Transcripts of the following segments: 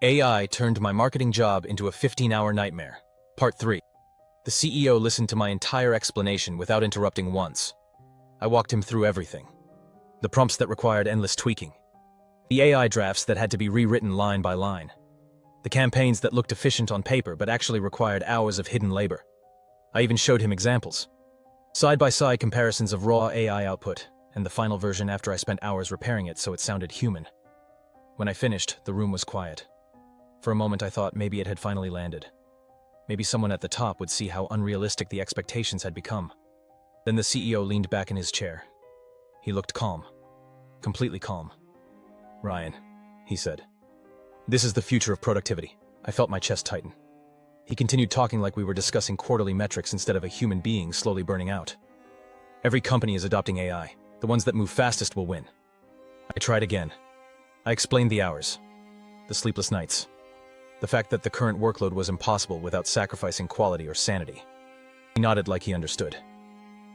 AI turned my marketing job into a 15-hour nightmare. Part 3. The CEO listened to my entire explanation without interrupting once. I walked him through everything. The prompts that required endless tweaking. The AI drafts that had to be rewritten line by line. The campaigns that looked efficient on paper but actually required hours of hidden labor. I even showed him examples. Side-by-side comparisons of raw AI output and the final version after I spent hours repairing it so it sounded human. When I finished, the room was quiet. For a moment I thought maybe it had finally landed. Maybe someone at the top would see how unrealistic the expectations had become. Then the CEO leaned back in his chair. He looked calm. Completely calm. "Ryan," he said. "This is the future of productivity." I felt my chest tighten. He continued talking like we were discussing quarterly metrics instead of a human being slowly burning out. "Every company is adopting AI. The ones that move fastest will win." I tried again. I explained the hours, the sleepless nights, the fact that the current workload was impossible without sacrificing quality or sanity. He nodded like he understood.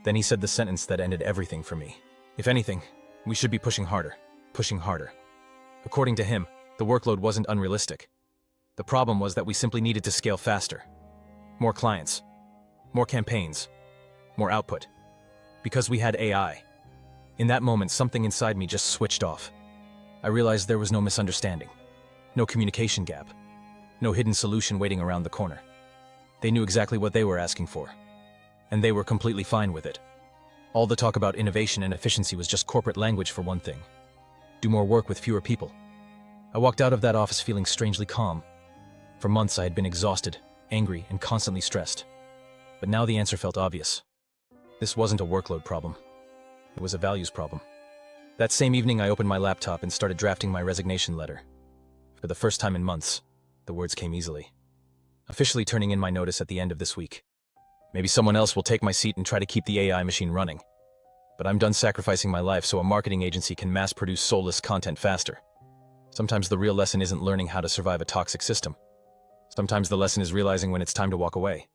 Then he said the sentence that ended everything for me. "If anything, we should be pushing harder, pushing harder." According to him, the workload wasn't unrealistic. The problem was that we simply needed to scale faster. More clients, more campaigns, more output. Because we had AI. In that moment, something inside me just switched off. I realized there was no misunderstanding, no communication gap, no hidden solution waiting around the corner. They knew exactly what they were asking for, and they were completely fine with it. All the talk about innovation and efficiency was just corporate language for one thing. Do more work with fewer people. I walked out of that office feeling strangely calm. For months I had been exhausted, angry, and constantly stressed. But now the answer felt obvious. This wasn't a workload problem. It was a values problem. That same evening I opened my laptop and started drafting my resignation letter. For the first time in months, the words came easily. Officially turning in my notice at the end of this week. Maybe someone else will take my seat and try to keep the AI machine running. But I'm done sacrificing my life so a marketing agency can mass-produce soulless content faster. Sometimes the real lesson isn't learning how to survive a toxic system. Sometimes the lesson is realizing when it's time to walk away.